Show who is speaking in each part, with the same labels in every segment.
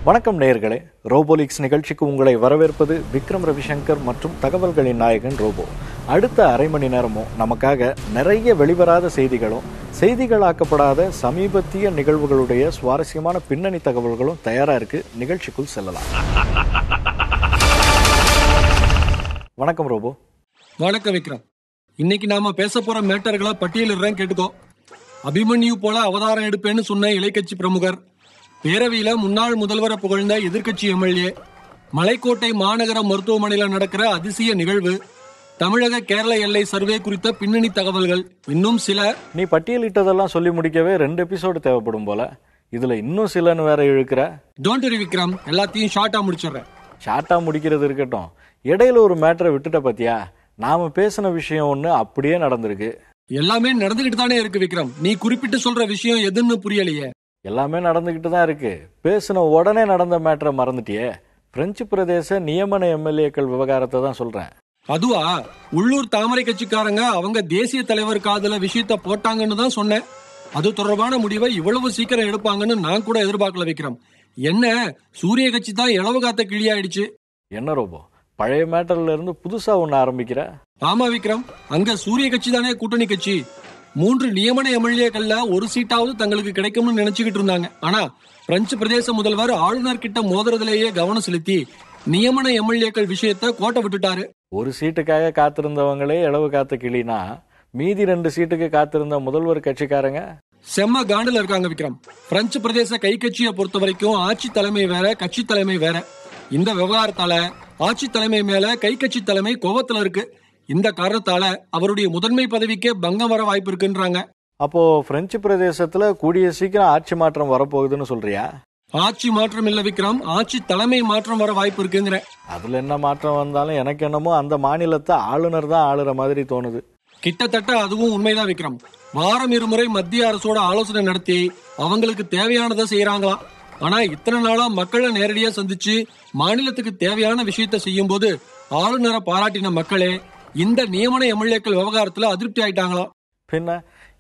Speaker 1: வணக்கம் நேயர்களே, ரோபோலிக்ஸ் நிகழ்ச்சிக்கு உங்களை வரவேற்பது விக்ரம் ரவிசங்கர் மற்றும் தகவல்களின் நாயகன் ரோபோ. அடுத்த அரை மணி நேரமும் நமக்காக நிறைய வெளிவராத செய்திகளும் செய்திகளாக்கப்படாத சமீபத்திய நிகழ்வுகளுடைய சுவாரஸ்யமான பின்னணி தகவல்களும் தயாரா இருக்கு. நிகழ்ச்சிக்குள் செல்லலாம். வணக்கம் ரோபோ.
Speaker 2: வணக்கம் விக்ரம். இன்னைக்கு நாம பேச போற மேட்டர்களை பட்டியலிடுறேன், கேட்டுக்கோ. அபிமன்யு போல அவதாரம் எடுப்பேன்னு சொன்ன இலைக்கட்சி பிரமுகர், பேரவையில முன்னாள் முதல்வரை புகழ்ந்த எதிர்க்கட்சி எம்எல்ஏ, மலைக்கோட்டை மாநகர மருத்துவமனையில நடக்கிற அதிசய நிகழ்வு, தமிழக கேரள எல்லை சர்வே குறித்த பின்னணி தகவல்கள், இன்னும் சில.
Speaker 1: நீ பட்டியலிட்டதெல்லாம் சொல்லி முடிக்கவே 2 எபிசோடு தேவைப்படும் போல. இதுல இன்னும் சிலன்னு வேற இழுக்கிற.
Speaker 2: டோன்ட் வரி விக்ரம், எல்லாத்தையும் ஷார்ட்டா முடிச்சிடுறேன்.
Speaker 1: ஷார்ட்டா முடிக்கிறது இருக்கட்டும், இடையில ஒரு மேட்டரை விட்டுட்ட பாத்தியா? நாம பேசின விஷயம் ஒண்ணு அப்படியே நடந்திருக்கு.
Speaker 2: எல்லாமே நடந்துகிட்டு தானே இருக்கு விக்ரம். நீ குறிப்பிட்டு சொல்ற விஷயம் எதுன்னு புரியலையே.
Speaker 1: எல்லாமே நடந்துகிட்டு தான் இருக்கு. பேசின உடனே நடந்த மேட்டரை மறந்துட்டியே. பிரெஞ்சு பிரதேச நியமன எம்எல்ஏக்கள் விவகாரத்தை தான் சொல்றேன்.
Speaker 2: அதுவா? உள்ளூர் தாமரை கட்சிக்காரங்க அவங்க தேசிய தலைவர் காதுல விஷயத்த போட்டாங்கன்னு தான் சொன்னேன். அது தொடர்பான முடிவை இவ்வளவு சீக்கிரம் எடுப்பாங்கன்னு நான் கூட எதிர்பார்க்கல விக்ரம். என்ன, சூரிய கட்சி தான் இளவு காத்த கிளியாயிடுச்சு.
Speaker 1: என்ன ரோபோ, பழைய மேட்டர்ல இருந்து புதுசா ஒண்ணு ஆரம்பிக்கிற?
Speaker 2: ஆமா விக்ரம், அங்க சூரிய கட்சி தானே கூட்டணி கட்சி. 3 நியமன எம்எல்ஏக்கள்ல ஒரு சீட்டாவது தங்களுக்கு கிடைக்கும்னு நினைச்சுக்கிட்டு இருந்தாங்க. ஆனா பிரெஞ்சு பிரதேச முதல்வர் ஆளுநர் கிட்ட மோதுறதுலேயே கவனம் செலுத்தி நியமன எம்எல்ஏக்கள் விஷயத்த கோட்டை விட்டுட்டாரு.
Speaker 1: ஒரு சீட்டுக்காக காத்திருந்தவங்களே இளவு காத்த கிளினா, மீதி 2 சீட்டுக்கு காத்திருந்த முதல்வர் கட்சிக்காரங்க
Speaker 2: செம்ம காண்டுல இருக்காங்க விக்ரம். பிரெஞ்சு பிரதேச கை கட்சியை பொறுத்த வரைக்கும் ஆட்சி தலைமை வேற, கட்சி தலைமை வேற. இந்த விவகாரத்தால ஆட்சி தலைமை மேல கை கட்சி தலைமை கோவத்துல இருக்கு. இந்த காரணத்தால அவருடைய முதன்மை பதவிக்கே பங்கம் வர வாய்ப்பு இருக்குன்றாங்க.
Speaker 1: அப்போ பிரெஞ்சு பிரதேசத்துல கூடிய சீக்கிரம் ஆட்சி மாற்றம் வரப்போகுதுன்னு சொல்றியா?
Speaker 2: ஆட்சி மாற்றம் இல்ல விக்ரம், ஆட்சி தலைமை மாற்றம் வர வாய்ப்பு இருக்குங்கிற.
Speaker 1: அதுல என்ன மாற்றம் வந்தாலும் எனக்கு என்னமோ அந்த மாநிலத்தை ஆளுநர் தான் ஆளுற மாதிரி தோணுது.
Speaker 2: கிட்டத்தட்ட அதுவும் உண்மைதான் விக்ரம். வாரம் 2 முறை மத்திய அரசோட ஆலோசனை நடத்தி அவங்களுக்கு தேவையானதை செய்யறாங்களாம். ஆனா இத்தனை நாளா மக்களை நேரடியா சந்திச்சு மாநிலத்துக்கு தேவையான விஷயத்த செய்யும் போது ஆளுநரை பாராட்டின மக்களே இந்த நியமன எம்எல்ஏக்கள் விவகாரத்துல அதிருப்தி ஆயிட்டாங்களாம்.
Speaker 1: பின்ன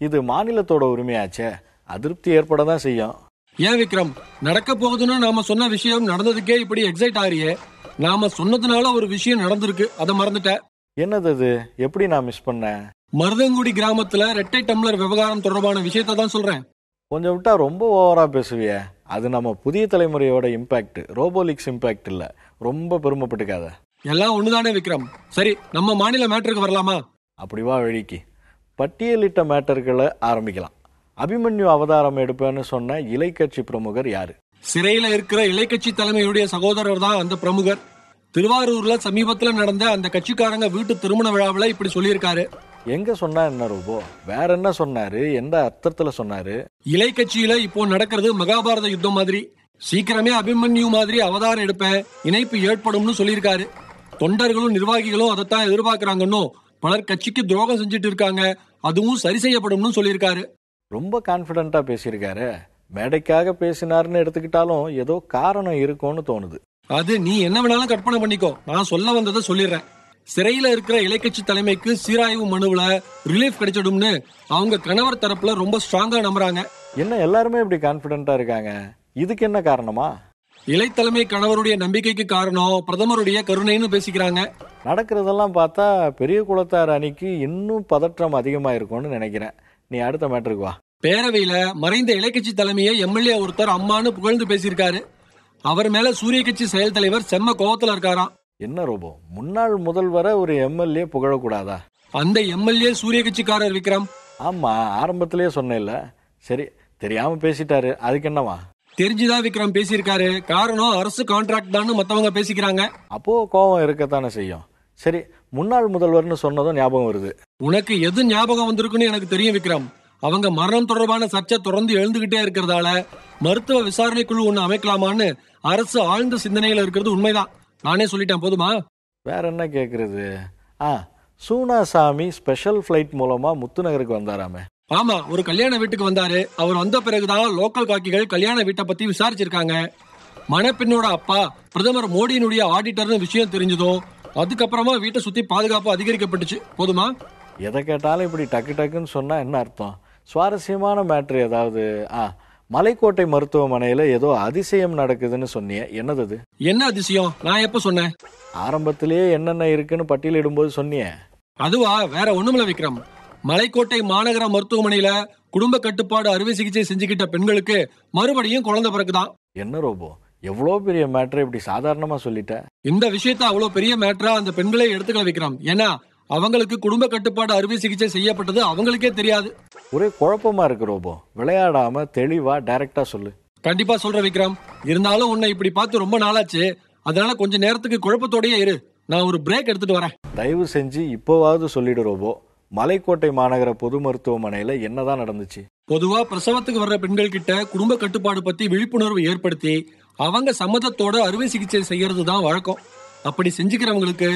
Speaker 1: இது மாநிலத்தோட உரிமையாச்சே, அதிருப்தி ஏற்படதான் செய்யும்.
Speaker 2: ஏன் விக்ரம், நடக்க போகுதுன்னு நாம சொன்ன விஷயம் நடந்ததுக்கே இப்படி எக்ஸைட் ஆறியே. நாம சொன்னதுனால ஒரு விஷயம் நடந்திருக்கு, அதை மறந்துட்ட.
Speaker 1: என்னது அது? எப்படி நான் மிஸ் பண்ணேன்?
Speaker 2: மருதங்குடி கிராமத்துல ரெட்டை டம்ளர் விவகாரம் தொடர்பான விஷயத்த தான் சொல்றேன்.
Speaker 1: கொஞ்சம் விட்டா ரொம்ப ஓவரா பேசுவிய. அது நம்ம புதிய தலைமுறையோட இம்பாக்ட், ரோபோலிக்ஸ் இம்பாக்ட் இல்ல. ரொம்ப பெருமைப்பட்டுக்காத.
Speaker 2: எல்லாம் ஒண்ணுதானே விக்ரம். சரி, நம்ம மாநில மேட்டருக்கு வரலாமா?
Speaker 1: அப்படிவா வழிக்கு. பட்டியலிட்ட மேட்டர்களை ஆரம்பிக்கலாம். அபிமன்யு அவதாரம் எடுப்பேன்னு சொன்ன இலைக்கட்சி பிரமுகர் யாரு?
Speaker 2: சிறையில இருக்கிற இலைக்கட்சி தலைமையுடைய சகோதரர் தான் அந்த பிரமுகர். திருவாரூர்ல சமீபத்துல நடந்த அந்த கட்சிக்காரங்க வீட்டு திருமண விழாவில் இப்படி சொல்லியிருக்காரு.
Speaker 1: எங்க சொன்னா என்ன ரோபோ? வேற என்ன சொன்னாரு? எந்த அர்த்தத்துல சொன்னாரு?
Speaker 2: இலைக்கட்சியில இப்போ நடக்கிறது மகாபாரத யுத்தம் மாதிரி. சீக்கிரமே அபிமன்யு மாதிரி அவதாரம் எடுப்பேன், இணைப்பு ஏற்படும்னு சொல்லியிருக்காரு. தொண்டர்களும் நிர்வாகிகளும் அதைத்தான் எதிர்பார்க்கிறாங்கன்னு பலர் கட்சிக்கு துரோகம் செஞ்சுட்டு இருக்காங்க, அதுவும் சரி செய்யப்படும்னு சொல்லியிருக்காரு.
Speaker 1: ரொம்ப கான்பிடண்டா பேசியிருக்காரு. மேடைக்காக பேசினாருன்னு எடுத்துக்கிட்டாலும் ஏதோ காரணம் இருக்கும்னு தோணுது.
Speaker 2: அது நீ என்ன வேணாலும் கற்பனை பண்ணிக்கோ, நான் சொல்ல வந்ததை சொல்லிடுறேன். சிறையில இருக்கிற இலைக்கட்சி தலைமைக்கு சீராய்வு மனுவுல ரிலீஃப் கிடைச்சிடும்னு அவங்க கணவர் தரப்புல ரொம்ப ஸ்ட்ராங்கா நம்புறாங்க.
Speaker 1: என்ன எல்லாருமே இப்படி கான்பிடண்டா இருக்காங்க? இதுக்கு என்ன காரணமா?
Speaker 2: இலை தலைமை கணவருடைய நம்பிக்கைக்கு காரணம் பிரதமருடைய கருணைன்னு பேசிக்கிறாங்க.
Speaker 1: நடக்கிறதெல்லாம் பார்த்தா பெரிய குளத்தார் அணிக்கு இன்னும் பதற்றம் அதிகமா இருக்கும்னு நினைக்கிறேன். நீ அடுத்த மேட்டருக்கு வா.
Speaker 2: பேரவையில மறைந்த இலைக்கட்சி தலைமையை எம்எல்ஏ ஒருத்தர் அம்மானு புகழ்ந்து பேசியிருக்காரு. அவர் மேல சூரிய கட்சி செயல் தலைவர் செம்ம கோவத்துல இருக்காராம்.
Speaker 1: என்ன ரோபோ, முன்னாள் முதல்வரை ஒரு எம்எல்ஏ புகழக்கூடாதா?
Speaker 2: அந்த எம்எல்ஏ சூரிய கட்சிக்காரர் விக்ரம்.
Speaker 1: ஆமா, ஆரம்பத்திலேயே சொன்னேன்ல. சரி, தெரியாம பேசிட்டாரு, அதுக்கு என்னவா?
Speaker 2: தெரிஞ்சுதான் விக்ரம் பேசியிருக்காரு. காரணம் அரசு கான்ட்ராக்ட் தான் மத்தவங்க பேசிக்கிறாங்க.
Speaker 1: அப்போ கோபம் இருக்கத்தானே செய்யும். சரி, முன்னாள் முதல்வர்னு சொன்னதும் ஞாபகம் வருது.
Speaker 2: உனக்கு எது ஞாபகம் வந்திருக்குன்னு எனக்கு தெரியும் விக்ரம். அவங்க மரணம் தொடர்பான சர்ச்சை தொடர்ந்து எழுந்துகிட்டே இருக்கிறதால மருத்துவ விசாரணை குழு ஒண்ணு அமைக்கலாமான்னு அரசு ஆழ்ந்த சிந்தனையில இருக்கிறது உண்மைதான். நானே சொல்லிட்டேன், போதுமா?
Speaker 1: வேற என்ன கேக்குறது? சூனாசாமி ஸ்பெஷல் பிளைட் மூலமா முத்துநகருக்கு வந்தாராமே.
Speaker 2: ஆமா, ஒரு கல்யாண வீட்டுக்கு வந்தாரு. அவர் வந்த பிறகுதான் லோக்கல் காக்கிகள் கல்யாண வீட்டை பத்தி விசாரிச்சிருக்காங்க. மணப்பெண்ணோட அப்பா பிரதமர் மோடியினுடைய ஆடிட்டர்னு விஷயம் தெரிஞ்சதும் அதுக்கப்புறமா வீட்டை சுத்தி பாதுகாப்பு அதிகரிக்கப்பட்டுச்சு. போதுமா?
Speaker 1: எதை கேட்டாலும் இப்படி டக்கு டக்குன்னு சொன்னா என்ன அர்த்தம்? சுவாரஸ்யமான மேட்ரு ஏதாவது? மலைக்கோட்டை மருத்துவமனையில ஏதோ அதிசயம் நடக்குதுன்னு சொன்னியே, என்னது அது?
Speaker 2: என்ன அதிசயம்? நான் எப்ப சொன்னேன்?
Speaker 1: ஆரம்பத்திலேயே என்னென்ன இருக்குன்னு பட்டியலிடும்போது சொன்னியே.
Speaker 2: அதுவா? வேற ஒண்ணுமில்ல விக்ரம். மலைக்கோட்டை மாநகர மருத்துவமனையில குடும்ப கட்டுப்பாடு அறுவை சிகிச்சை செஞ்சுக்கிட்ட பெண்களுக்கு மறுபடியும் குழந்தை பிறக்குதான்.
Speaker 1: என்ன ரோபோ, எவ்வளோ பெரிய மேட்டரை இப்படி சாதாரணமா சொல்லிட்ட?
Speaker 2: இந்த விஷயத்த அவ்வளவு பெரிய மேட்டரா அந்த பெண்களே எடுத்துக்கல விக்ரம். ஏன்னா அவங்களுக்கு குடும்ப கட்டுப்பாடு அறுவை சிகிச்சை செய்யப்பட்டது அவங்களுக்கே தெரியாது.
Speaker 1: ஒரே குழப்பமா இருக்கு ரோபோ, விளையாடாம தெளிவா டைரக்டா சொல்லு.
Speaker 2: கண்டிப்பா சொல்ற விக்ரம். இருந்தாலும் உன்னை இப்படி பார்த்து ரொம்ப நாளாச்சு, அதனால கொஞ்ச நேரத்துக்கு குழப்பத்தோடயே இரு. நான் ஒரு பிரேக் எடுத்துட்டு வரேன்.
Speaker 1: தயவு செஞ்சு இப்போவாவது சொல்லிடு ரோபோ, மலைக்கோட்டை மாநகர பொது மருத்துவமனையில என்னதான் நடந்துச்சு?
Speaker 2: பொதுவா பிரசவத்துக்கு வர்ற பெண்கள் கிட்ட குடும்ப கட்டுப்பாடு பத்தி விழிப்புணர்வு ஏற்படுத்தி அவங்க சம்மதத்தோட அறுவை சிகிச்சை செய்யறது தான் வழக்கம். அப்படி செஞ்சுக்கிறவங்களுக்கு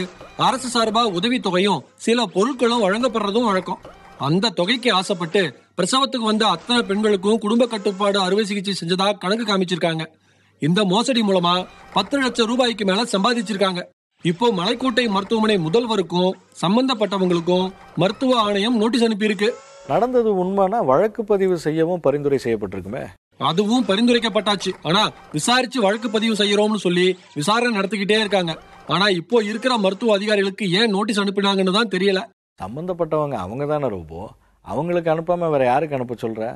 Speaker 2: அரசு சார்பா உதவி தொகையும் சில பொருட்களும் வழங்கப்படுறதும் வழக்கம். அந்த தொகைக்கு ஆசைப்பட்டு பிரசவத்துக்கு வந்த அத்தனை பெண்களுக்கும் குடும்ப கட்டுப்பாடு அறுவை சிகிச்சை செஞ்சதா கணக்கு காமிச்சிருக்காங்க. இந்த மோசடி மூலமா 10 லட்சம் ரூபாய்க்கு மேல சம்பாதிச்சிருக்காங்க. இப்போ மலைக்கோட்டை மருத்துவமனை முதல்வருக்கும் சம்பந்தப்பட்டவங்களுக்கும் மருத்துவ ஆணையம் நோட்டீஸ் அனுப்பியிருக்கு.
Speaker 1: நடந்தது உண்மைனா வழக்கு பதிவு செய்யவும் பரிந்துரை செய்யப்பட்டிருக்குமே.
Speaker 2: அதுவும் பரிந்துரைக்கப்பட்டாச்சு. ஆனா விசாரிச்சு வழக்கு பதிவு செய்யறோம்னு சொல்லி விசாரணை நடத்திக்கிட்டே இருக்காங்க. ஆனா இப்போ இருக்கிற மருத்துவ அதிகாரிகளுக்கு ஏன் நோட்டீஸ் அனுப்பினாங்கன்னு தான் தெரியல.
Speaker 1: சம்பந்தப்பட்டவங்க அவங்க தானே ரோபோ, அவங்களுக்கு அனுப்பாம வேற யாருக்கு அனுப்ப சொல்ற?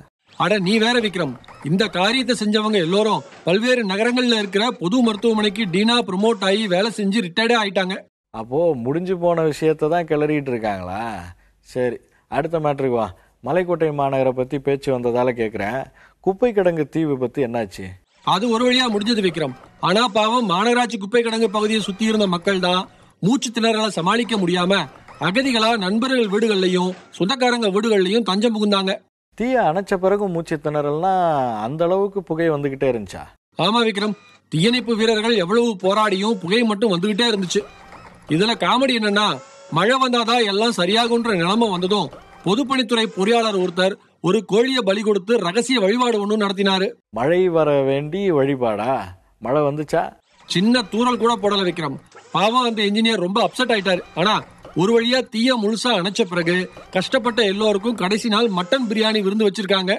Speaker 2: அட நீ வேற விக்ரம். இந்த காரியத்தை செஞ்சவங்க எல்லாரும் பல்வேறு நகரங்கள்ல இருக்கிற பொது மருத்துவமனைக்கு டீனா ப்ரமோட் ஆகி வேலை செஞ்சு ரிட்டையர்டே ஆயிட்டாங்க.
Speaker 1: அப்போ முடிஞ்சு போன விஷயத்தை தான் கிளறிட்டு இருக்காங்களா? சரி, அடுத்த மேட்ருக்கு வா. மலைக்கோட்டை மாநகரை பத்தி பேச்சு வந்ததால கேக்குறேன், குப்பை கிடங்கு தீ விபத்து என்னாச்சு?
Speaker 2: அது ஒரு வழியா முடிஞ்சது விக்ரம். ஆனா பாவம், மாநகராட்சி குப்பை கிடங்கு பகுதியை சுத்தி இருந்த மக்கள் தான் மூச்சு திணறலை சமாளிக்க முடியாம அகதிகளா நண்பர்கள் வீடுகள்லயும் சொந்தக்காரங்க வீடுகள்லயும் தஞ்சம் புகுந்தாங்க.
Speaker 1: தீய அணைச்ச பிறகு மூச்சு திணறல்னா அந்த அளவுக்கு புகை வந்துகிட்டே இருந்துச்சா?
Speaker 2: ஆமா விக்ரம், தீயணைப்பு வீரர்கள் எவ்வளவு போராடியும் புகை மட்டும் வந்துகிட்டே இருந்துச்சு. இதுல காமெடி என்னன்னா, மழை வந்தாதான் எல்லாம் சரியாகுன்ற நிலைமை வந்ததும் பொதுப்பணித்துறை பொறியாளர் ஒருத்தர் ஒரு கோழியை பலி கொடுத்து ரகசிய வழிபாடு ஒண்ணு நடத்தினாரு.
Speaker 1: மழை வர வேண்டி வழிபாடா? மழை வந்துச்சா?
Speaker 2: சின்ன தூரல் கூட போடல விக்ரம். பாவம், அந்த இன்ஜினியர் ரொம்ப அப்செட் ஆயிட்டாரு. ஆனா ஒரு வழியா தீய முழுசா அணைச்ச பிறகு கஷ்டப்பட்ட எல்லோருக்கும் கடைசி நாள் மட்டன் பிரியாணி விருந்து வச்சிருக்காங்க.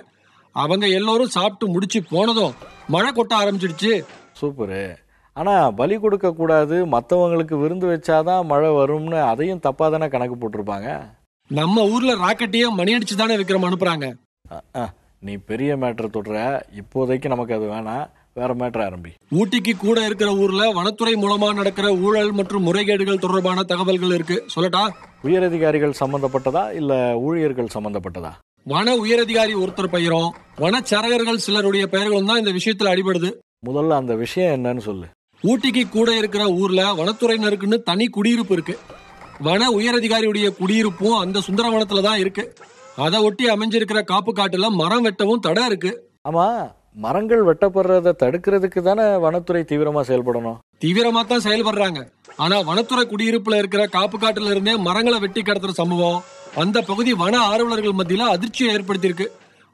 Speaker 2: அவங்க எல்லோரும் சாப்பிட்டு முடிச்சு போனதும் மழை கொட்ட ஆரம்பிச்சிடுச்சு.
Speaker 1: சூப்பரு. ஆனா பலி கொடுக்க கூடாது, மத்தவங்களுக்கு விருந்து வச்சாதான் மழை வரும்னு அதையும் தப்பா தானே கணக்கு போட்டிருப்பாங்க.
Speaker 2: நம்ம ஊர்ல ராக்கெட்டையே மணி அடிச்சு தானே விக்ரம் அனுப்புறாங்க.
Speaker 1: நீ பெரிய மேட்டர் தொடுற, இப்போதைக்கு நமக்கு அது வேணாம், வேற மேட்டர் ஆரம்பி.
Speaker 2: ஊட்டிக்கு கூட இருக்கிற ஊர்ல வனத்துறை மூலமா நடக்கிற ஊழல் மற்றும் முறைகேடுகள் தொடர்பான தகவல்கள் இருக்கு, சொல்லட்டா?
Speaker 1: உயரதிகாரிகள் சம்பந்தப்பட்டதா இல்ல ஊழியர்கள் சம்பந்தப்பட்டதா?
Speaker 2: வன உயரதிகாரி ஒருத்தர் பெயரும் வனச்சரகர்கள் சிலருடைய பெயர்களும் தான் இந்த விஷயத்துல அடிபடுது.
Speaker 1: முதல்ல அந்த விஷயம் என்னன்னு சொல்லு.
Speaker 2: ஊட்டிக்கு கூட இருக்கிற ஊர்ல வனத்துறையினருக்குன்னு தனி குடியிருப்பு இருக்கு. வன உயரதிகாரியுடைய குடியிருப்பும் அந்த சுந்தரவனத்துல தான் இருக்கு. அதை ஒட்டி அமைஞ்சிருக்கிற காப்பு காட்டுல மரம் வெட்டவும் தடை இருக்கு.
Speaker 1: ஆமா, மரங்கள் வெட்டப்படுறத தடுக்கிறதுக்கு தானே வனத்துறை தீவிரமா செயல்படணும்.
Speaker 2: தீவிரமா தான் செயல்படுறாங்க. ஆனா வனத்துறை குடியிருப்புல இருக்கிற காப்பு காட்டுல இருந்தே மரங்களை வெட்டி கடத்துற சம்பவம் அந்த பகுதி வன ஆர்வலர்கள் மத்தியில அதிர்ச்சியை ஏற்படுத்தியிருக்கு.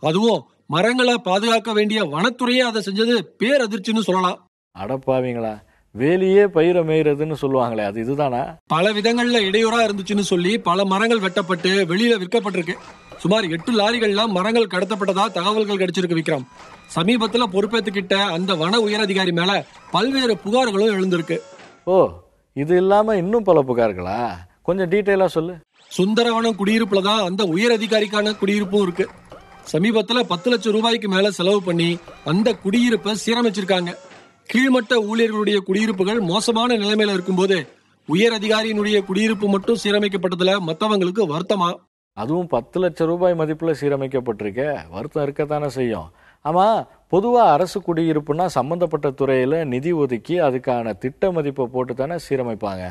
Speaker 2: அதுவும் மரங்களை பாதுகாக்க வேண்டிய வனத்துறையே அதை செஞ்சது பேரதிர்ச்சின்னு சொல்லலாம்.
Speaker 1: அடப்பாவீங்களா, வேலியே பயிரை மேய்றதுன்னு சொல்லுவாங்களே, அது இதுதானா?
Speaker 2: பல விதங்கள்ல இடையூறா இருந்துச்சுன்னு சொல்லி பல மரங்கள் வெட்டப்பட்டு வெளியில விற்கப்பட்டிருக்கு. சுமார் 8 லாரிகள்ல மரங்கள் கடத்தப்பட்டதா தகவல்கள் கிடைச்சிருக்கு விக்ரம். சமீபத்துல பொறுப்பேற்றுக்கிட்ட அந்த வன உயரதிகாரி மேல பல்வேறு புகார்களும் எழுந்திருக்கு.
Speaker 1: ஓ, இது இல்லாம இன்னும் பல புகார்களா? கொஞ்சம் டீட்டெயிலா சொல்லு.
Speaker 2: சுந்தரவனம் குடியிருப்புல தான் அந்த உயர் அதிகாரிக்கான குடியிருப்பும் இருக்கு. சமீபத்துல 10 லட்சம் ரூபாய்க்கு மேல செலவு பண்ணி அந்த குடியிருப்பை சீரமைச்சிருக்காங்க. கீழ்மட்ட ஊழியர்களுடைய குடியிருப்புகள் மோசமான நிலைமையில இருக்கும்போது உயர் அதிகாரியினுடைய குடியிருப்பு மட்டும் சீரமைக்கப்பட்டதுல மத்தவங்களுக்கு வருத்தமா?
Speaker 1: அதுவும் 10 லட்சம் ரூபாய் மதிப்புல சீரமைக்கப்பட்டிருக்க, வருத்தம் இருக்கத்தானே செய்யும். ஆமா, பொதுவா அரசு குடியிருப்புனா சம்பந்தப்பட்ட துறையில நிதி ஒதுக்கி அதுக்கான திட்ட மதிப்பை போட்டு தானே சீரமைப்பாங்க.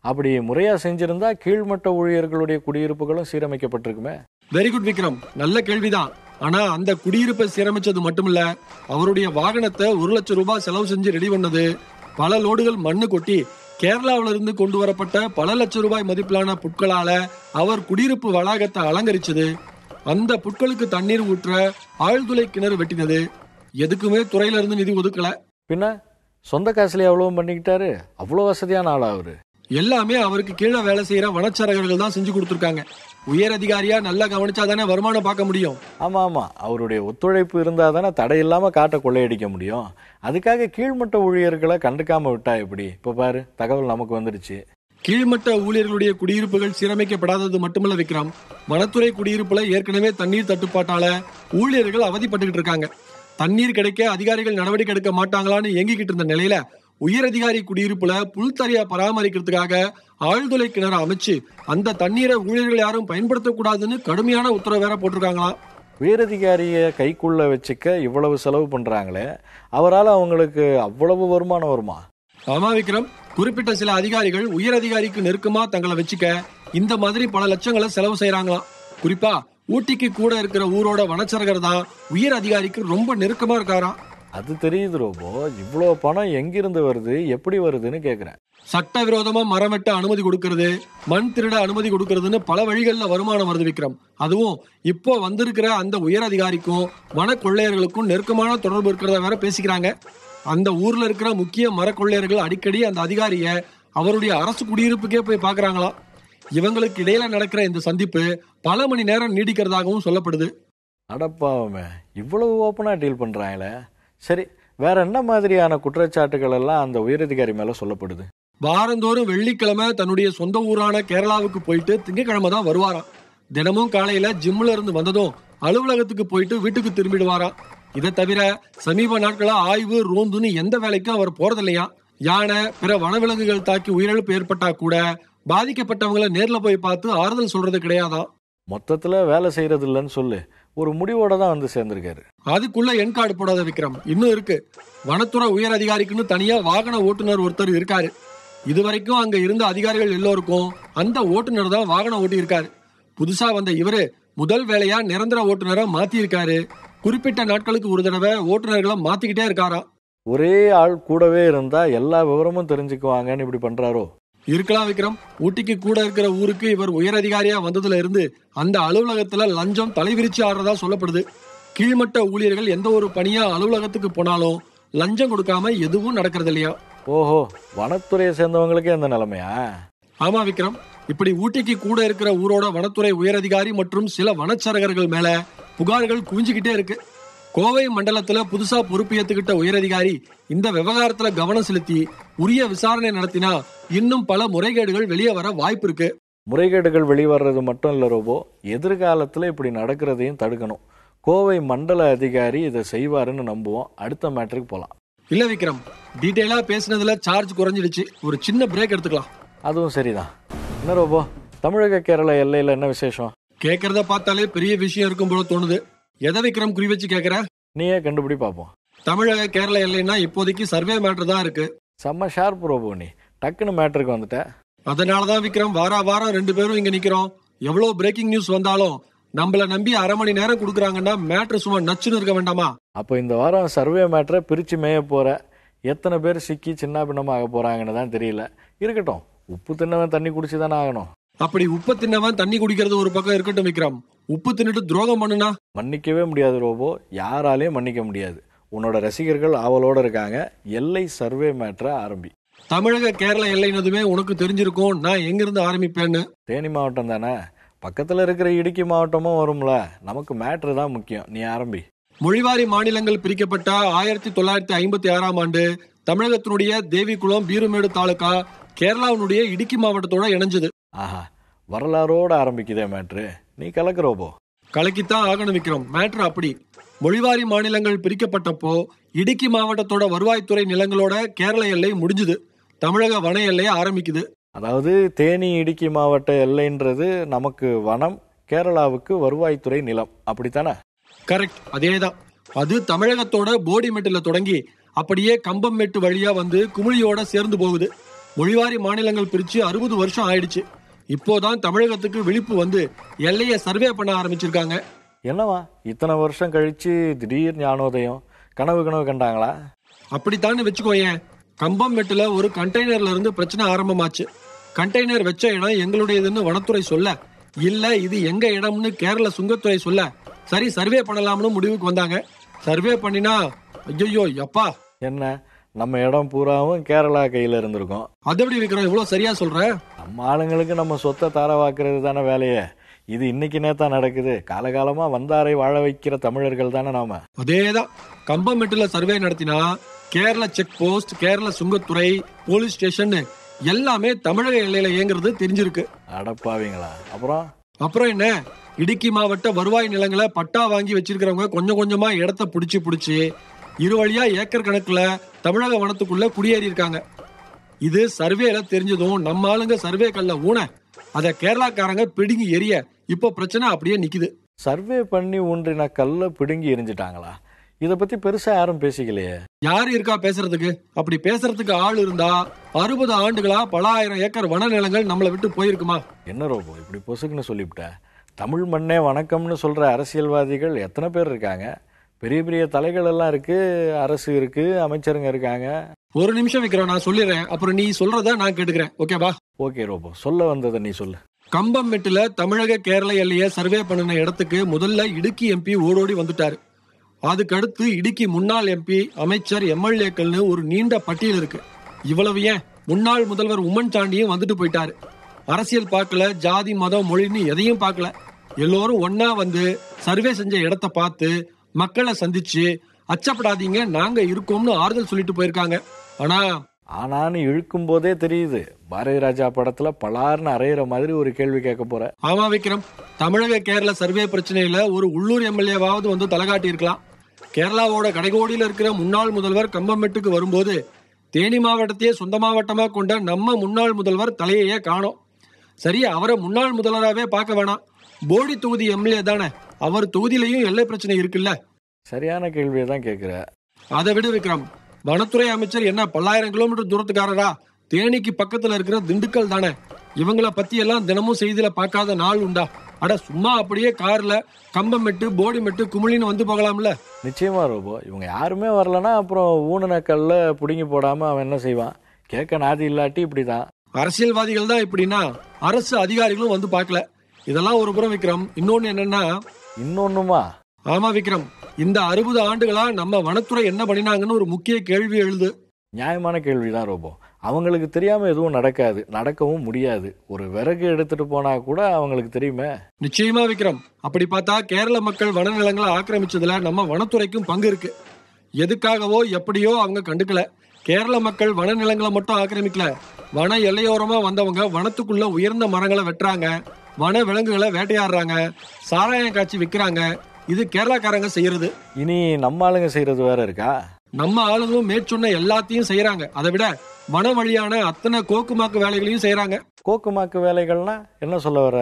Speaker 1: அப்படி முறையா செஞ்சிருந்தா கீழ்மட்ட ஊழியர்களுடைய குடியிருப்புகளும் சீரமைக்கப்பட்டிருக்குமே.
Speaker 2: வெரி குட் விக்ரம், நல்ல கேள்விதான். ஆனா அந்த குடியிருப்பை சீரமைச்சது மட்டுமில்ல, அவருடைய வாகனத்தை 1 லட்சம் ரூபாய் செலவு செஞ்சு ரெடி பண்ணது, பல லோடுகள் மண்ணு கொட்டி கேரளாவில இருந்து கொண்டு வரப்பட்ட பல லட்சம் ரூபாய் மதிப்பிலான புட்களால அவர் குடியிருப்பு வளாகத்தை அலங்கரிச்சது, அந்த புட்களுக்கு தண்ணீர் ஊற்ற ஆழ்துளை கிணறு வெட்டினது, எதுக்குமே துறையில இருந்து நிதி ஒதுக்கல.
Speaker 1: பின்ன சொந்த காசுலயே அவ்வளவு பண்ணிக்கிட்டாரு? அவ்வளவு வசதியான ஆளா அவரு?
Speaker 2: எல்லாமே அவருக்கு கீழே வேலை செய்யற வனச்சரகர்கள் தான் செஞ்சு கொடுத்திருக்காங்க. உயர் அதிகாரியா நல்லா கவனிச்சாதானே வருமானம் பார்க்க முடியும்.
Speaker 1: ஆமா ஆமா, அவருடைய ஒத்துழைப்பு இருந்தா தானே தடையில்லாம காட்டை கொள்ளையடிக்க முடியும். அதுக்காக கீழ்மட்ட ஊழியர்களை கண்டுக்காம விட்டா எப்படி? இப்ப பாரு, தகவல் நமக்கு வந்துடுச்சு.
Speaker 2: கீழ்மட்ட ஊழியர்களுடைய குடியிருப்புகள் சீரமைக்கப்படாதது மட்டுமல்ல விக்ரம், வனத்துறை குடியிருப்புல ஏற்கனவே தண்ணீர் தட்டுப்பாட்டால ஊழியர்கள் அவதிப்பட்டுக்கிட்டு இருக்காங்க. தண்ணீர் கிடைக்க அதிகாரிகள் நடவடிக்கை எடுக்க மாட்டாங்களான்னு ஏங்கிக்கிட்டு இருந்த நிலையில உயர் அதிகாரி குடியிருப்புல புல்தரையா பராமரிக்கிறதுக்காக ஆழ்துளை கிணறு அமைச்சு அந்த தண்ணீரை ஊழியர்கள் யாரும் பயன்படுத்தக்கூடாதுன்னு கடுமையான உத்தரவு வேற போட்டிருக்காங்களாம்.
Speaker 1: உயரதிகாரிய கைக்குள்ள வச்சுக்க இவ்வளவு செலவு பண்றாங்களே, அவரால் அவங்களுக்கு அவ்வளவு வருமானம் வருமா?
Speaker 2: ஆமா விக்ரம், குறிப்பிட்ட சில அதிகாரிகள் உயர் அதிகாரிக்கு நெருக்கமா தங்களை வச்சுக்க இந்த மாதிரி பல லட்சங்களை செலவு செய்யறாங்களாம். குறிப்பா ஊட்டிக்கு கூட இருக்கிற ஊரோட வனச்சரகர் தான் உயர் அதிகாரிக்கு ரொம்ப நெருக்கமா இருக்காராம்.
Speaker 1: அது தெரியுது ரோபோ. இவ்வளவு பணம் எங்கிருந்து வருது, எப்படி வருதுன்னு கேக்குறேன்.
Speaker 2: சட்டவிரோதமா மரம் வெட்ட அனுமதி கொடுக்கறது, மண் திருட அனுமதி கொடுக்கறதுன்னு பல வழிகள்ல வருமானம் வருது விக்ரம். அதுவும் இப்போ வந்திருக்கிற அந்த உயர் அதிகாரிக்கும் வன கொள்ளையர்களுக்கும் நெருக்கமான தொடர்பு இருக்கிறத வேற பேசிக்கிறாங்க. அந்த ஊர்ல இருக்கிற முக்கிய மர கொள்ளையர்கள் அடிக்கடி அந்த அதிகாரிய அவருடைய அரசு குடியிருப்புக்கே போய் பாக்குறாங்களாம். இவங்களுக்கு இடையில நடக்கிற இந்த சந்திப்பு பல மணி நேரம் நீடிக்கிறதாகவும் சொல்லப்படுது.
Speaker 1: அடப்பாவமே, இவ்வளவு ஓப்பனா டீல் பண்றாங்களே. சரி, வேற என்ன மாதிரியான குற்றச்சாட்டுகள் எல்லாம் அந்த உயரதிகாரி மேல சொல்லப்படுது?
Speaker 2: வாரந்தோறும் வெள்ளிக்கிழமை தன்னுடைய சொந்த ஊரான கேரளாவுக்கு போயிட்டு திங்கக்கிழமை தான் வருவாராம். தினமும் காலையில ஜிம்ல இருந்து வந்ததும் அலுவலகத்துக்கு போயிட்டு வீட்டுக்கு திரும்பிடுவாராம். இதை தவிர சமீப நாட்களா ஆய்வு ரோந்துன்னு எந்த வேலைக்கும் அவர் போறதில்லையா. யானை பிற வனவிலங்குகள் தாக்கி உயிரிழப்பு ஏற்பட்டா கூட பாதிக்கப்பட்டவங்களை நேர்ல போய் பார்த்து ஆறுதல் சொல்றது கிடையாதான்.
Speaker 1: மொத்தத்துல வேலை செய்யறது இல்லைன்னு சொல்லு, ஒரு முடிவோட தான் வந்து சேர்ந்திருக்காரு.
Speaker 2: அதுக்குள்ள என் கார்டு போடாத விக்ரம், இன்னும் இருக்கு. வனத்துறை உயர் அதிகாரிக்குன்னு தனியா வாகன ஓட்டுநர் ஒருத்தர் இருக்காரு. இதுவரைக்கும் அங்க இருந்த அதிகாரிகள் எல்லோருக்கும் அந்த ஓட்டுநர் தான் வாகனம் ஓட்டி இருக்காரு. புதுசா வந்த இவரு முதல் வேலையா நிரந்தர ஓட்டுநரை மாத்தி இருக்காரு. குறிப்பிட்ட நாட்களுக்கு ஒரு தடவை ஓட்டுநர்களை மாத்திக்கிட்டே இருக்காராம்.
Speaker 1: ஒரே ஆள் கூடவே இருந்தா எல்லா விவரமும் தெரிஞ்சுக்குவாங்கன்னு இப்படி பண்றாரோ?
Speaker 2: இருக்கலாம் விக்ரம். ஊட்டிக்கு கூட இருக்கிற ஊருக்கு இவர் உயர் அதிகாரியா வந்ததுல இருந்து அந்த அலுவலகத்துல லஞ்சம் தலைவிரிச்சு ஆடுறதா சொல்லப்படுது. கீழ்மட்ட ஊழியர்கள் எந்த ஒரு பணியா அலுவலகத்துக்கு போனாலும் லஞ்சம் கொடுக்காம எதுவும் நடக்கிறது இல்லையா.
Speaker 1: ஓஹோ, வனத்துறையை சேர்ந்தவங்களுக்கே அந்த நிலைமையா?
Speaker 2: ஆமா விக்ரம், இப்படி ஊட்டிக்கு கூட இருக்கிற ஊரோட வனத்துறை உயர் அதிகாரி மற்றும் சில வனச்சரகர்கள் மேல புகார்கள் குவிஞ்சுக்கிட்டே இருக்கு. கோவை மண்டலத்துல புதுசா பொறுப்பு ஏத்துக்கிட்ட உயரதிகாரி இந்த விவகாரத்துல கவனம் செலுத்தி உரிய விசாரணை நடத்தினா இன்னும் பல முறைகேடுகள் வெளியே வர வாய்ப்பு இருக்கு.
Speaker 1: முறைகேடுகள் வெளிவர்றது மட்டும் இல்ல ரோபோ, எதிர்காலத்துல இப்படி நடக்கிறதையும் தடுக்கணும். கோவை மண்டல அதிகாரி இதை செய்வாருன்னு நம்புவோம். அடுத்த மேட்டருக்கு போலாம்.
Speaker 2: இல்ல விக்ரம், டீடைலா பேசினதுல சார்ஜ் குறைஞ்சிடுச்சு. ஒரு சின்ன பிரேக் எடுத்துக்கலாம்.
Speaker 1: அதுவும் சரிதான். என்ன ரோபோ, தமிழக கேரள எல்லையில என்ன விசேஷம்?
Speaker 2: கேக்குறத பார்த்தாலே பெரிய விஷயம் இருக்கும் போல தோணுது. எதை விக்ரம் குறி வச்சு கேக்குற?
Speaker 1: நீயே கண்டுபிடி பாப்போம்.
Speaker 2: தமிழக கேரள எல்லைன்னா இப்போதைக்கு சர்வே மேட்டர் தான் இருக்கு.
Speaker 1: செம்ம ஷார்ப் ரோபோ, நீ டக்குன்னு மேட்டருக்கு வந்துட்ட.
Speaker 2: அதனாலதான் விக்ரம் வாரம் 2 பேரும் இங்க நிக்கிறோம். எவ்வளவு பிரேக்கிங் நியூஸ் வந்தாலும் நம்மள நம்பி அரை மணி நேரம் குடுக்கறாங்கன்னா மேட்டர் சும்மா நச்சுன்னு இருக்க வேண்டாமா?
Speaker 1: அப்போ இந்த வாரம் சர்வே மேட்டரை பிரிச்சு மேய போற. எத்தனை பேர் சிக்கி சின்ன பின்னமா ஆக போறாங்கன்னு தான் தெரியல. இருக்கட்டும், உப்பு தின்னவன் தண்ணி குடிச்சுதானே ஆகணும்.
Speaker 2: அப்படி உப்பு தின்னவன் தண்ணி குடிக்கிறது ஒரு பக்கம் இருக்கட்டும் விக்ரம், உப்பு தின்னுட்டு துரோகம் பண்ணுனா
Speaker 1: மன்னிக்கவே முடியாது ரோபோ, யாராலையும் மன்னிக்க முடியாது. உன்னோட ரசிகர்கள் ஆவலோட இருக்காங்க. எல்லை சர்வே மேட்டரை ஆரம்பி.
Speaker 2: தமிழக கேரள எல்லைனதுமே உனக்கு தெரிஞ்சிருக்கும் நான் எங்க இருந்து ஆரம்பிப்பேன்னு.
Speaker 1: தேனி மாவட்டம் தானே, பக்கத்துல இருக்கிற இடுக்கி மாவட்டமும் வரும்ல. நமக்கு மேட்ரு தான் முக்கியம், நீ ஆரம்பி.
Speaker 2: மொழிவாரி மாநிலங்கள் பிரிக்கப்பட்ட 1956ஆம் ஆண்டு தமிழகத்தினுடைய தேவிகுளம் பீருமேடு தாலுகா கேரளாவினுடைய இடுக்கி மாவட்டத்தோட இணைஞ்சது.
Speaker 1: ஆஹா, வரலாறோட ஆரம்பிக்குதே மேட்ரு. நீ கலக்கு ரோபோ.
Speaker 2: கலக்கித்தான் ஆகணும் விக்ரம். மேட்ரு அப்படி. மொழிவாரி மாநிலங்கள் பிரிக்கப்பட்டப்போ இடுக்கி மாவட்டத்தோட வருவாய்த்துறை நிலங்களோட கேரள எல்லை முடிஞ்சுது. தமிழக வன எல்லை ஆரம்பிக்குது.
Speaker 1: அதாவது தேனி இடுக்கி மாவட்ட எல்லைன்றது நமக்கு வனம், கேரளாவுக்கு வருவாய்த்துறை நிலம், அப்படித்தானே?
Speaker 2: கரெக்ட், அதேதான். அது தமிழகத்தோட போடிமெட்டுல தொடங்கி அப்படியே கம்பம்மெட்டு வழியா வந்து குமிழியோட சேர்ந்து போகுது. மொழிவாரி மாநிலங்கள் பிரிச்சு 60 வருஷம் ஆயிடுச்சு. இப்போதான் தமிழகத்துக்கு விழிப்பு வந்து எல்லையை சர்வே பண்ண ஆரம்பிச்சிருக்காங்க.
Speaker 1: என்னவா இத்தனை வருஷம் கழிச்சு திடீர் ஞானோதயம்? கனவு கண்டாங்களா?
Speaker 2: அப்படித்தான்னு வச்சுக்கோயேன். கம்பம்மெட்டுல ஒரு கண்டெய்னர்ல இருந்து பிரச்சனை ஆரம்பமாச்சு. கண்டெய்னர் வச்ச இடம் எங்களுடையதுன்னு வனத்துறை சொல்ல, இல்ல இது எங்க இடம்னு கேரள சுங்கத்துறை சொல்ல, சரி சர்வே பண்ணலாம்னு முடிவுக்கு வந்தாங்க. சர்வே பண்ணினா ஐயோ எப்பா,
Speaker 1: என்ன நம்ம இடம் பூராவும் கேரளா கையில இருந்திருக்கும்.
Speaker 2: அது எப்படி இருக்கிறோம்? இவ்வளவு சரியா சொல்ற?
Speaker 1: நம்ம ஆளுங்களுக்கு நம்ம சொத்தை தாரவாக்குறது தானே வேலையே. இது இன்னைக்கு நேத்தா நடக்குது. காலகாலமா வந்தாரை வாழ வைக்கிற தமிழர்கள் தானே நாம.
Speaker 2: அதேதான். கம்பமெட்டுல சர்வே நடத்தினா கேரள செக் போஸ்ட், கேரள சுங்கத்துறை, போலீஸ் ஸ்டேஷன் எல்லாமே தமிழக எல்லையில இயங்குறது தெரிஞ்சிருக்கு.
Speaker 1: அடப்பாவீங்களா? அப்புறம்
Speaker 2: என்ன, இடுக்கி மாவட்ட வருவாய் நிலங்களை பட்டா வாங்கி வச்சிருக்கிறவங்க கொஞ்சம் கொஞ்சமா இடத்த புடிச்சு இரு வழியா ஏக்கர் கணக்குல தமிழக வனத்துக்குள்ள குடியேறி இருக்காங்க. இது சர்வேல தெரிஞ்சதும் நம்ம ஆளுங்க சர்வே கல்ல ஊன அத கேரளாக்காரங்க பிடுங்கி எரிய இப்ப பிரச்சனை அப்படியே நிக்குது.
Speaker 1: சர்வே பண்ணி ஊன்றின கல்ல பிடுங்கி எரிஞ்சிட்டாங்களா? இத பத்தி பெருசா யாரும் பேசிக்கலையே.
Speaker 2: யாரு இருக்கா பேசுறதுக்கு? அப்படி பேசுறதுக்கு ஆள் இருந்தா 60 ஆண்டுகளா பல ஆயிரம் ஏக்கர் வன நிலங்கள் நம்மளை விட்டு போயிருக்குமா?
Speaker 1: என்ன ரோபோ இப்படி பொசுக்குன்னு சொல்லிவிட்ட? தமிழ் மண்ணே வணக்கம்னு சொல்ற அரசியல்வாதிகள் எத்தனை பேர் இருக்காங்க? பெரிய பெரிய தலைகள் எல்லாம் இருக்கு, அரசு இருக்கு, அமைச்சருங்க இருக்காங்க.
Speaker 2: ஒரு நிமிஷம் விக்ரம், நான் சொல்லிடுறேன், அப்புறம் நீ சொல்றத நான் கேட்டுக்கிறேன். ஓகேவா?
Speaker 1: ஓகே ரோபோ, சொல்ல வந்ததை நீ சொல்லு.
Speaker 2: கம்பமெட்டுல தமிழக கேரள எல்லைய சர்வே பண்ணின இடத்துக்கு முதல்ல இடுக்கி எம்பி ஓடோடி வந்துட்டாரு. அதுக்கு அடுத்து இடுக்கி முன்னாள் எம்பி, அமைச்சர், எம்எல்ஏக்கள்னு ஒரு நீண்ட பட்டியல் இருக்கு. இவ்வளவு ஏன், முன்னாள் முதல்வர் உம்மன் சாண்டியும் வந்துட்டு போயிட்டாரு. அரசியல் பார்க்கல, ஜாதி மதம் மொழின்னு எதையும் பார்க்கல. எல்லோரும் ஒன்னா வந்து சர்வே செஞ்ச இடத்த பார்த்து மக்களை சந்திச்சு அச்சப்படாதீங்க நாங்க இருக்கோம்னு ஆறுதல் சொல்லிட்டு போயிருக்காங்க.
Speaker 1: ஆனான்னு இழுக்கும் போதே தெரியுது, பாரதி ராஜா படத்துல பலார்னு அறையிற மாதிரி ஒரு கேள்வி கேட்க போற.
Speaker 2: ஆமா விக்ரம், தமிழக கேரள சர்வே பிரச்சனையில ஒரு உள்ளூர் எம்எல்ஏவாவது வந்து தலைகாட்டி இருக்கலாம். கேரளாவோட கடைகோடியில இருக்கிற முன்னாள் முதல்வர் கம்பமெட்டுக்கு வரும்போது தேனி மாவட்டத்தையே சொந்த மாவட்டமா கொண்ட நம்ம முன்னாள் முதல்வர் தலையையே காணோம். சரி, அவரை முன்னாள் முதல்வராகவே பார்க்க வேணாம், போடி தொகுதி எம்எல்ஏ தானே, அவர் தொகுதியிலையும் எல்லை பிரச்சனை இருக்குல்ல.
Speaker 1: சரியான கேள்வியை தான் கேட்கிற.
Speaker 2: அதை விட விக்ரம், வனத்துறை அமைச்சர் என்ன 1000 கிலோமீட்டர் தூரத்துக்காரரா? தேனிக்கு பக்கத்துல இருக்கிற திண்டுக்கல் தானே. இவங்கள பத்தி எல்லாம் தினமும் செய்தியில பார்க்காத நாள் உண்டா? அட சும்மா அப்படியே கார்ல கம்பமெட்டு, போடிமெட்டு, குமிழின்னு வந்து போகலாம்ல.
Speaker 1: நிச்சயமா ரோபோ, இவங்க யாருமே வரலன்னா அப்புறம் ஊனன கல்ல புடுங்கி போடாம அவன் என்ன செய்வான்? கேட்க நாதி இல்லாட்டி இப்படிதான்.
Speaker 2: அரசியல்வாதிகள் தான் இப்படின்னா அரசு அதிகாரிகளும் வந்து பார்க்கல. இதெல்லாம் ஒரு புறம் விக்ரம். இன்னொன்னு என்னன்னா,
Speaker 1: இன்னொன்னுமா?
Speaker 2: ஆமா விக்ரம், இந்த 60 ஆண்டுகளா நம்ம வனத்துறை என்ன பண்ணினாங்கன்னு ஒரு முக்கிய கேள்வி எழுது.
Speaker 1: நியாயமான கேள்விதான் ரோபோ. அவங்களுக்கு தெரியாம எதுவும் நடக்காது, நடக்கவும் முடியாது. ஒரு விறகு எடுத்துட்டு போனா கூட அவங்களுக்கு தெரியுமே.
Speaker 2: நிச்சயமா விக்ரம், அப்படி பார்த்தா கேரள மக்கள் வனநிலங்களை ஆக்கிரமிச்சதுல நம்ம வனத்துறைக்கும் பங்கு இருக்கு. எதுக்காகவோ எப்படியோ அவங்க கண்டுக்கல. கேரள மக்கள் வனநிலங்களை மட்டும் ஆக்கிரமிக்கல, வன எல்லையோரமா வந்தவங்க வனத்துக்குள்ள உயர்ந்த மரங்களை வெட்டுறாங்க, வன விலங்குகளை வேட்டையாடுறாங்க, சாராயம் காய்ச்சி விற்கிறாங்க. இது கேரளாக்காரங்க செய்யறது.
Speaker 1: இனி நம்ம ஆளுங்க செய்யறது வேற இருக்கா?
Speaker 2: நம்ம ஆளுங்களும் மேற்சொன்ன எல்லாத்தையும் செய்யறாங்க. அதை விட வன வழியான அத்தனை கோக்குமாக்கு வேலைகளையும் செய்யறாங்க.
Speaker 1: கோக்குமாக்கு வேலைகள்னா என்ன சொல்ல வர?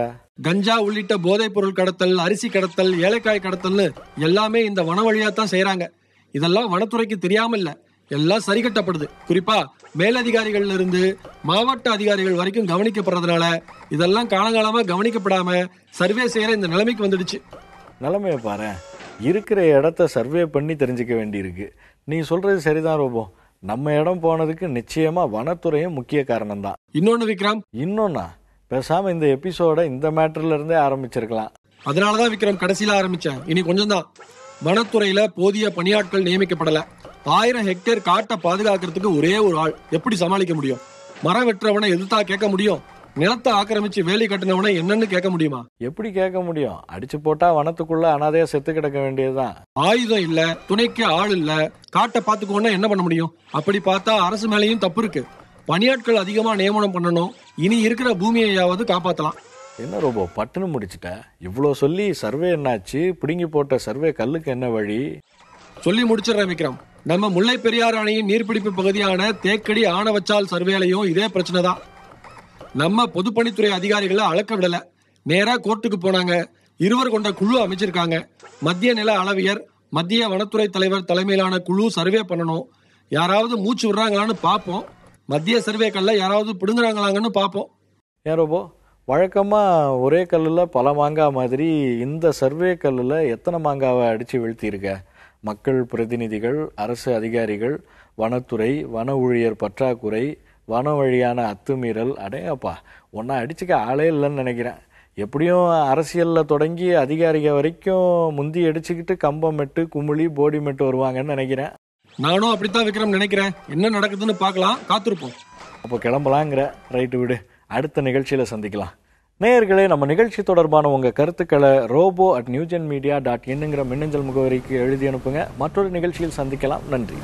Speaker 2: கஞ்சா உள்ளிட்ட போதைப் பொருள் கடத்தல், அரிசி கடத்தல், ஏலக்காய் கடத்தல்னு எல்லாமே இந்த வன வழியா தான் செய்யறாங்க. இதெல்லாம் வனத்துறைக்கு தெரியாம இல்ல, எல்லாம் சரி கட்டப்படுது. குறிப்பா மேலதிகாரிகள்ல இருந்து மாவட்ட அதிகாரிகள் வரைக்கும் கவனிக்கப்படுறதுனால இதெல்லாம் காலங்காலமா கவனிக்கப்படாம சர்வே செய்யற இந்த நிலைமைக்கு வந்துடுச்சு.
Speaker 1: நிலைமைய பாரு, இருக்கிற இடத்த சர்வே பண்ணி தெரிஞ்சுக்க வேண்டியிருக்கு. நீ சொல்றது சரிதான் ரோபோ. நம்ம இடம் போனதுக்கு நிச்சயமா வனத்துறையும் முக்கிய காரணம் தான்.
Speaker 2: இன்னொன்னு விக்ரம்.
Speaker 1: இன்னொன்னா? பேசாம இந்த எபிசோட இந்த மேட்டர்ல இருந்தே ஆரம்பிச்சிருக்கலாம்.
Speaker 2: அதனாலதான் விக்ரம் கடைசியில ஆரம்பிச்சேன். இனி கொஞ்சம் தான். வனத்துறையில போதிய பணியாட்கள் நியமிக்கப்படல. 1000 ஹெக்டேர் காட்டை பாதுகாக்கிறதுக்கு ஒரே ஒரு ஆள் எப்படி சமாளிக்க முடியும்? மரம் வெட்டுறவனை எதிர்த்தா கேட்க முடியும்? நிலத்தை ஆக்கிரமிச்சு வேலி கட்டினவனை என்னன்னு கேட்க முடியுமா?
Speaker 1: எப்படி கேட்க முடியும்? அடிச்சு போட்டா வனத்துக்குள்ள அனாதையா செத்து கிடக்க வேண்டியதுதான்.
Speaker 2: ஆயுதம் இல்ல, துணைக்கு ஆள் இல்ல, காட்டை பாத்துக்கோன்னா என்ன பண்ண முடியும்? அப்படி பார்த்தா அரசு மேலையும் தப்பு இருக்கு. பணியாட்கள் அதிகமா நியமனம் பண்ணணும். இனி இருக்கிற பூமியையாவது காப்பாத்தலாம்.
Speaker 1: என்ன ரோபோ பட்டுன்னு முடிச்சுட்ட? இவ்வளவு சொல்லி சர்வே என்னாச்சு? பிடுங்கி போட்ட சர்வே கல்லுக்கு என்ன வழி?
Speaker 2: சொல்லி முடிச்சிடறேன் விக்ரம். நம்ம முல்லை பெரியாறு அணையின் நீர்பிடிப்பு பகுதியான தேக்கடி ஆனவச்சால் சர்வேலையும் இதே பிரச்சனை தான். நம்ம பொதுப்பணித்துறை அதிகாரிகளை அளக்க விடல, நேரா கோர்ட்டுக்கு போனாங்க. 2 கொண்ட குழு அமைச்சிருக்காங்க. மத்திய நில அளவியர், மத்திய வனத்துறை தலைவர் தலைமையிலான குழு சர்வே பண்ணணும். யாராவது மூச்சு விடுறாங்களான்னு பார்ப்போம். மத்திய சர்வே கல்ல யாராவது பிடுங்குறாங்களாங்கன்னு பார்ப்போம்.
Speaker 1: ஏன் ரோபோ, வழக்கமா ஒரே கல்லுல பல மாங்காய் மாதிரி இந்த சர்வே கல்லுல எத்தனை மாங்காவை அடிச்சு வீழ்த்தியிருக்க? மக்கள் பிரதிநிதிகள், அரசு அதிகாரிகள், வனத்துறை, வன ஊழியர் பற்றாக்குறை, வன வழியான அத்துமீறல். அடையப்பா, ஒன்னா அடிச்சுக்க ஆளே இல்லைன்னு நினைக்கிறேன். எப்படியும் அரசியல்ல தொடங்கி அதிகாரிக வரைக்கும் முந்தி அடிச்சுக்கிட்டு கம்பமெட்டு, குமிழி, போடிமெட்டு வருவாங்கன்னு நினைக்கிறேன்.
Speaker 2: நானும் அப்படித்தான் விக்ரம் நினைக்கிறேன். என்ன நடக்குதுன்னு பார்க்கலாம், காத்திருப்போம்.
Speaker 1: அப்போ கிளம்பலாங்கிற? ரைட்டு, விடு, அடுத்த நிகழ்ச்சியில சந்திக்கலாம். நேயர்களே, நம்ம நிகழ்ச்சி தொடர்பான உங்கள் கருத்துக்களை robo@newgenmedia.in மின்னஞ்சல் முகவரிக்கு எழுதி அனுப்புங்க. மற்றொரு நிகழ்ச்சியில் சந்திக்கலாம். நன்றி.